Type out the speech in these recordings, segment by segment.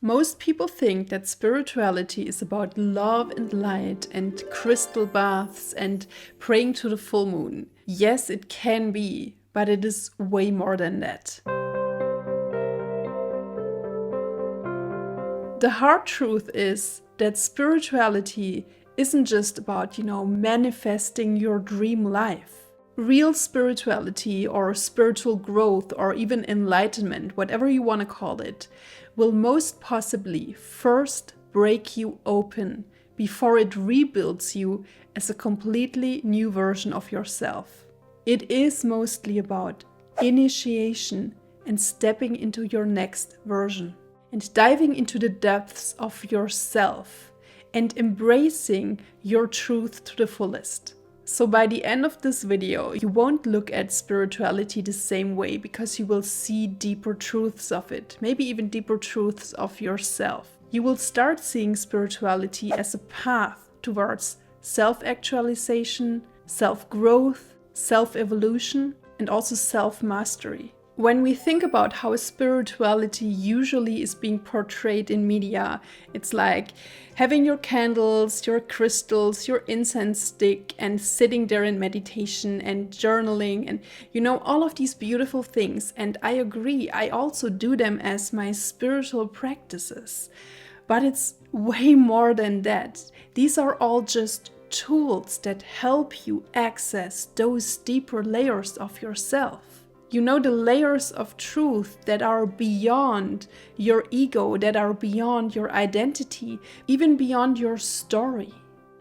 Most people think that spirituality is about love and light and crystal baths and praying to the full moon. Yes, it can be, but it is way more than that. The hard truth is that spirituality isn't just about, manifesting your dream life. Real spirituality or spiritual growth or even enlightenment, whatever you want to call it, will most possibly first break you open before it rebuilds you as a completely new version of yourself. It is mostly about initiation and stepping into your next version and diving into the depths of yourself and embracing your truth to the fullest. So by the end of this video, you won't look at spirituality the same way because you will see deeper truths of it, maybe even deeper truths of yourself. You will start seeing spirituality as a path towards self-actualization, self-growth, self-evolution, and also self-mastery. When we think about how spirituality usually is being portrayed in media, it's like having your candles, your crystals, your incense stick, and sitting there in meditation and journaling and, all of these beautiful things. And I agree, I also do them as my spiritual practices. But it's way more than that. These are all just tools that help you access those deeper layers of yourself. The layers of truth that are beyond your ego, that are beyond your identity, even beyond your story.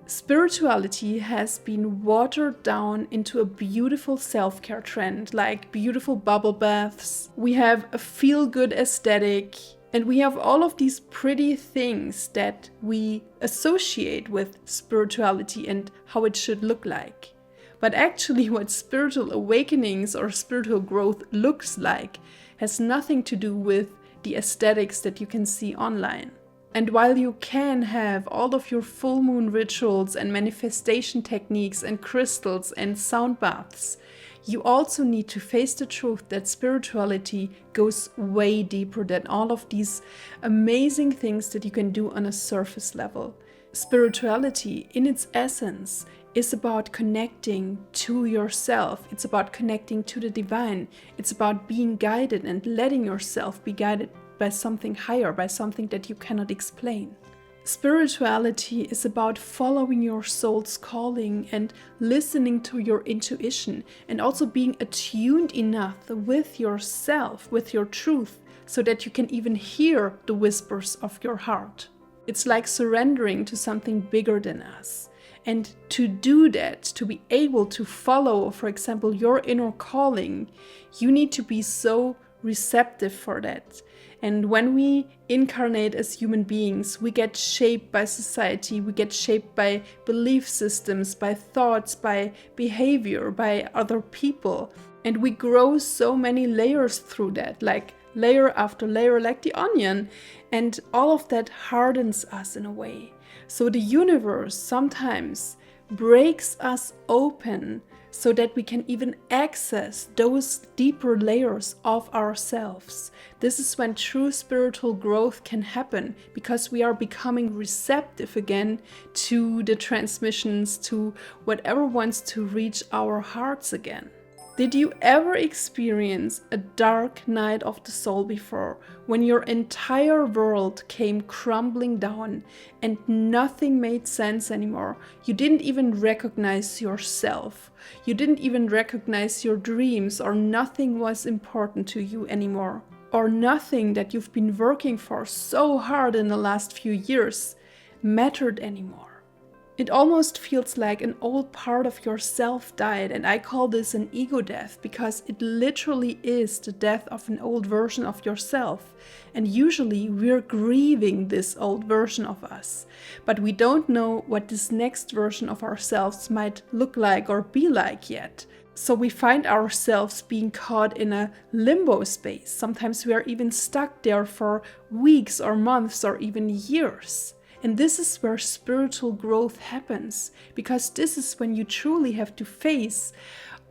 Spirituality has been watered down into a beautiful self-care trend, like beautiful bubble baths. We have a feel-good aesthetic, and we have all of these pretty things that we associate with spirituality and how it should look like. But actually what spiritual awakenings or spiritual growth looks like has nothing to do with the aesthetics that you can see online. And while you can have all of your full moon rituals and manifestation techniques and crystals and sound baths, you also need to face the truth that spirituality goes way deeper than all of these amazing things that you can do on a surface level. Spirituality, in its essence, is about connecting to yourself. It's about connecting to the divine. It's about being guided and letting yourself be guided by something higher, by something that you cannot explain. Spirituality is about following your soul's calling and listening to your intuition and also being attuned enough with yourself, with your truth, so that you can even hear the whispers of your heart. It's like surrendering to something bigger than us. And to do that, to be able to follow, for example, your inner calling, you need to be so receptive for that. And when we incarnate as human beings, we get shaped by society, we get shaped by belief systems, by thoughts, by behavior, by other people. And we grow so many layers through that, like layer after layer, like the onion. And all of that hardens us in a way. So the universe sometimes breaks us open so that we can even access those deeper layers of ourselves. This is when true spiritual growth can happen, because we are becoming receptive again to the transmissions, to whatever wants to reach our hearts again. Did you ever experience a dark night of the soul before, when your entire world came crumbling down and nothing made sense anymore? You didn't even recognize yourself. You didn't even recognize your dreams, or nothing was important to you anymore. Or nothing that you've been working for so hard in the last few years mattered anymore. It almost feels like an old part of yourself died, and I call this an ego death because it literally is the death of an old version of yourself. And usually we're grieving this old version of us, but we don't know what this next version of ourselves might look like or be like yet. So we find ourselves being caught in a limbo space. Sometimes we are even stuck there for weeks or months or even years. And this is where spiritual growth happens, because this is when you truly have to face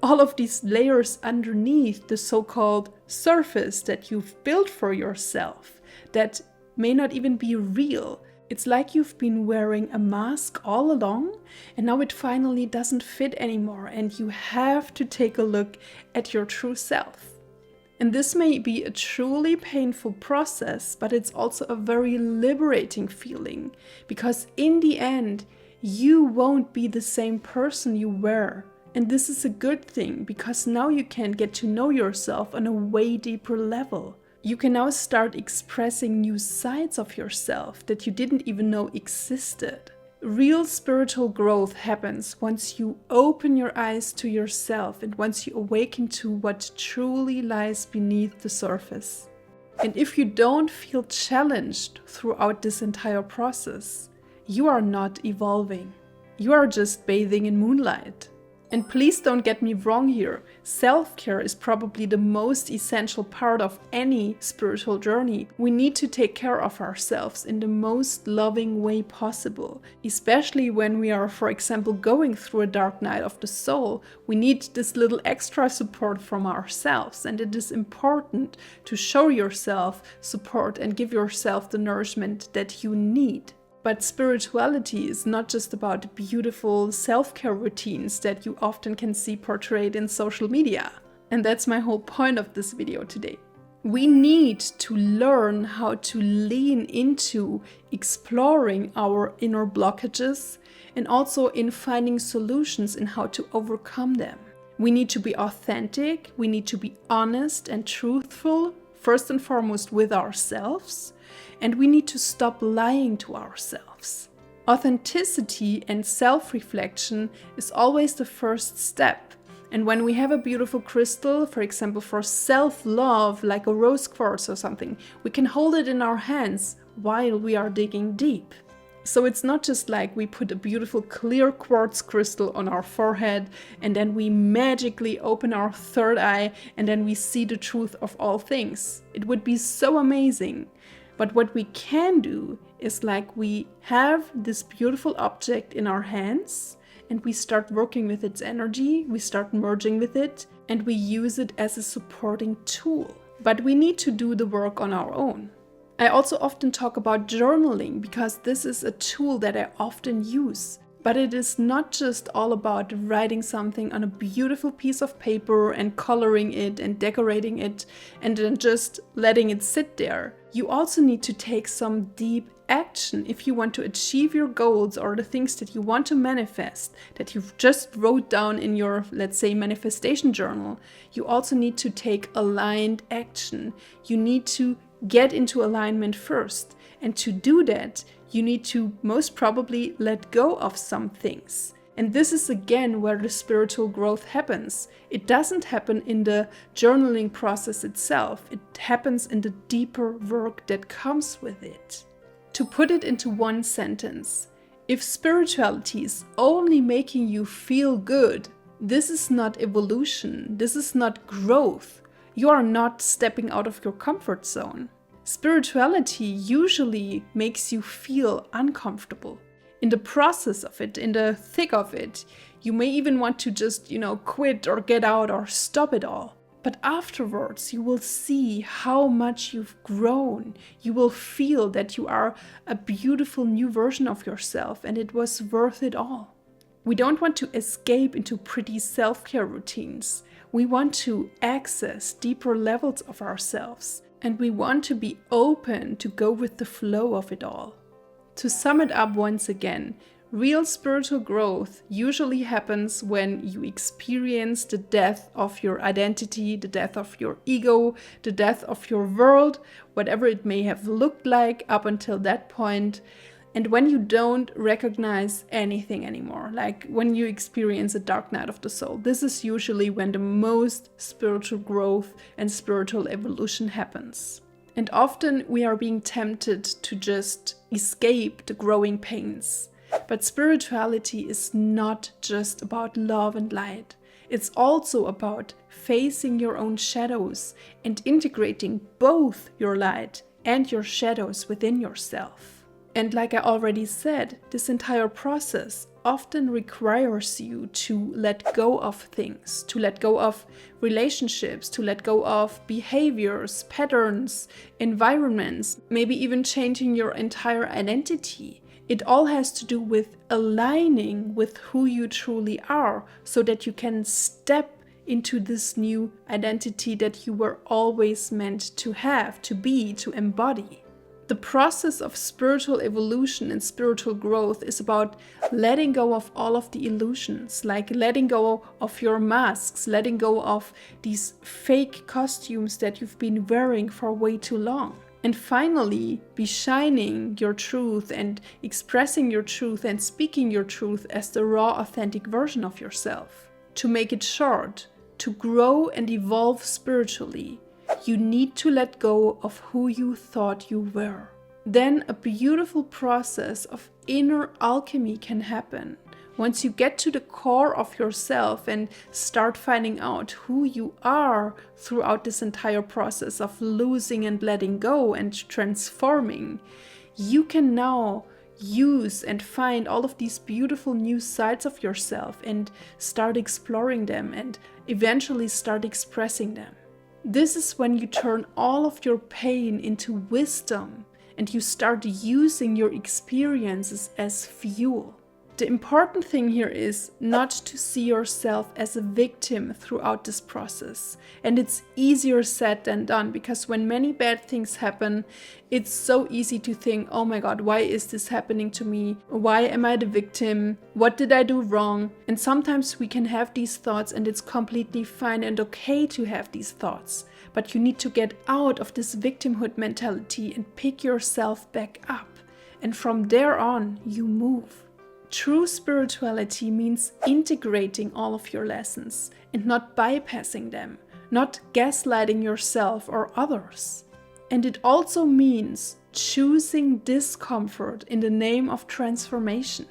all of these layers underneath the so-called surface that you've built for yourself, that may not even be real. It's like you've been wearing a mask all along and now it finally doesn't fit anymore and you have to take a look at your true self. And this may be a truly painful process, but it's also a very liberating feeling because in the end, you won't be the same person you were. And this is a good thing because now you can get to know yourself on a way deeper level. You can now start expressing new sides of yourself that you didn't even know existed. Real spiritual growth happens once you open your eyes to yourself and once you awaken to what truly lies beneath the surface. And if you don't feel challenged throughout this entire process, you are not evolving. You are just bathing in moonlight. And please don't get me wrong here. Self-care is probably the most essential part of any spiritual journey. We need to take care of ourselves in the most loving way possible. Especially when we are, for example, going through a dark night of the soul. We need this little extra support from ourselves. And it is important to show yourself support and give yourself the nourishment that you need. But spirituality is not just about beautiful self-care routines that you often can see portrayed in social media. And that's my whole point of this video today. We need to learn how to lean into exploring our inner blockages and also in finding solutions in how to overcome them. We need to be authentic, we need to be honest and truthful, first and foremost with ourselves. And we need to stop lying to ourselves. Authenticity and self-reflection is always the first step. And when we have a beautiful crystal, for example, for self-love, like a rose quartz or something, we can hold it in our hands while we are digging deep. So it's not just like we put a beautiful clear quartz crystal on our forehead and then we magically open our third eye and then we see the truth of all things. It would be so amazing. But what we can do is like we have this beautiful object in our hands and we start working with its energy, we start merging with it, and we use it as a supporting tool. But we need to do the work on our own. I also often talk about journaling because this is a tool that I often use. But it is not just all about writing something on a beautiful piece of paper and coloring it and decorating it and then just letting it sit there. You also need to take some deep action if you want to achieve your goals or the things that you want to manifest that you've just wrote down in your, let's say, manifestation journal. You also need to take aligned action. You need to get into alignment first. And to do that, you need to most probably let go of some things. And this is again where the spiritual growth happens. It doesn't happen in the journaling process itself. It happens in the deeper work that comes with it. To put it into one sentence, if spirituality is only making you feel good, this is not evolution. This is not growth. You are not stepping out of your comfort zone. Spirituality usually makes you feel uncomfortable. In the process of it, in the thick of it, you may even want to just, quit or get out or stop it all. But afterwards, you will see how much you've grown. You will feel that you are a beautiful new version of yourself and it was worth it all. We don't want to escape into pretty self-care routines. We want to access deeper levels of ourselves. And we want to be open to go with the flow of it all. To sum it up once again, real spiritual growth usually happens when you experience the death of your identity, the death of your ego, the death of your world, whatever it may have looked like up until that point. And when you don't recognize anything anymore, like when you experience a dark night of the soul, this is usually when the most spiritual growth and spiritual evolution happens. And often we are being tempted to just escape the growing pains. But spirituality is not just about love and light. It's also about facing your own shadows and integrating both your light and your shadows within yourself. And like I already said, this entire process often requires you to let go of things, to let go of relationships, to let go of behaviors, patterns, environments, maybe even changing your entire identity. It all has to do with aligning with who you truly are so that you can step into this new identity that you were always meant to have, to be, to embody. The process of spiritual evolution and spiritual growth is about letting go of all of the illusions, like letting go of your masks, letting go of these fake costumes that you've been wearing for way too long. And finally, be shining your truth and expressing your truth and speaking your truth as the raw, authentic version of yourself. To make it short, to grow and evolve spiritually, you need to let go of who you thought you were. Then a beautiful process of inner alchemy can happen. Once you get to the core of yourself and start finding out who you are throughout this entire process of losing and letting go and transforming, you can now use and find all of these beautiful new sides of yourself and start exploring them and eventually start expressing them. This is when you turn all of your pain into wisdom and you start using your experiences as fuel. The important thing here is not to see yourself as a victim throughout this process. And it's easier said than done, because when many bad things happen, it's so easy to think, oh my God, why is this happening to me? Why am I the victim? What did I do wrong? And sometimes we can have these thoughts, and it's completely fine and okay to have these thoughts. But you need to get out of this victimhood mentality and pick yourself back up. And from there on, you move. True spirituality means integrating all of your lessons and not bypassing them, not gaslighting yourself or others. And it also means choosing discomfort in the name of transformation.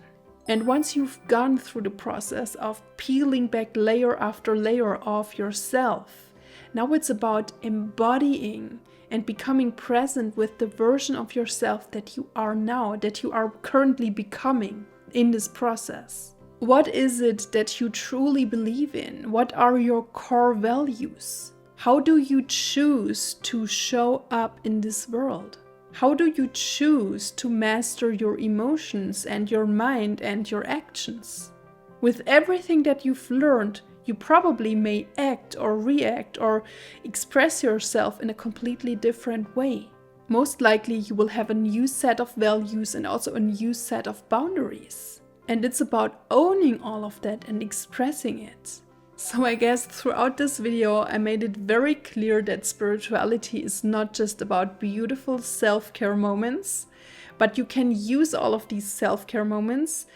And once you've gone through the process of peeling back layer after layer of yourself, now it's about embodying and becoming present with the version of yourself that you are now, that you are currently becoming in this process. What is it that you truly believe in? What are your core values? How do you choose to show up in this world? How do you choose to master your emotions and your mind and your actions? With everything that you've learned, you probably may act or react or express yourself in a completely different way. Most likely you will have a new set of values and also a new set of boundaries. And it's about owning all of that and expressing it. So I guess throughout this video I made it very clear that spirituality is not just about beautiful self-care moments, but you can use all of these self-care moments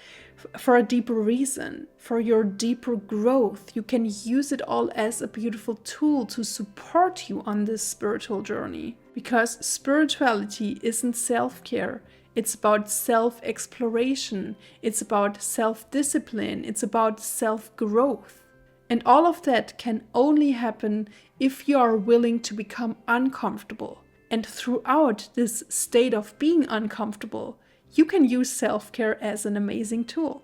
for a deeper reason, for your deeper growth. You can use it all as a beautiful tool to support you on this spiritual journey. Because spirituality isn't self-care, it's about self-exploration, it's about self-discipline, it's about self-growth. And all of that can only happen if you are willing to become uncomfortable. And throughout this state of being uncomfortable, you can use self-care as an amazing tool.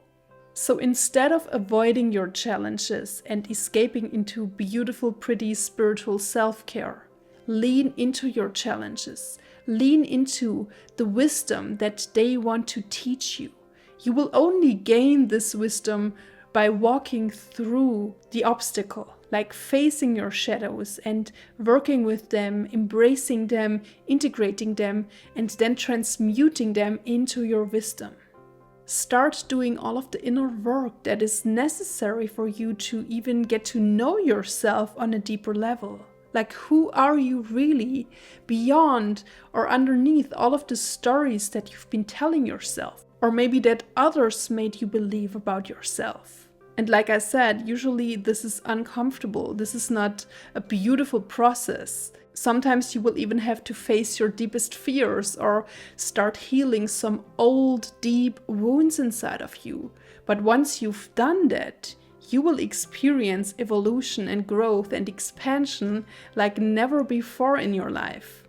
So instead of avoiding your challenges and escaping into beautiful, pretty spiritual self-care, lean into your challenges. Lean into the wisdom that they want to teach you. You will only gain this wisdom by walking through the obstacle, like facing your shadows and working with them, embracing them, integrating them, and then transmuting them into your wisdom. Start doing all of the inner work that is necessary for you to even get to know yourself on a deeper level. Like, who are you really beyond or underneath all of the stories that you've been telling yourself, or maybe that others made you believe about yourself? And like I said, usually this is uncomfortable. This is not a beautiful process. Sometimes you will even have to face your deepest fears or start healing some old, deep wounds inside of you. But once you've done that, you will experience evolution and growth and expansion like never before in your life.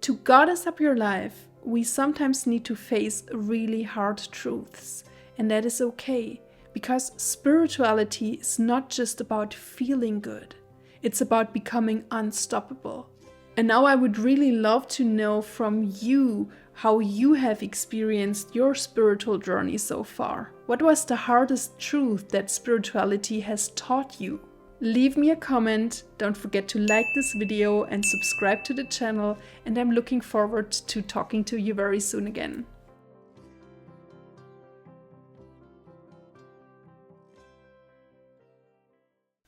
To goddess up your life, we sometimes need to face really hard truths, and that is okay. Because spirituality is not just about feeling good, it's about becoming unstoppable. And now I would really love to know from you how you have experienced your spiritual journey so far. What was the hardest truth that spirituality has taught you? Leave me a comment, don't forget to like this video and subscribe to the channel, and I'm looking forward to talking to you very soon again.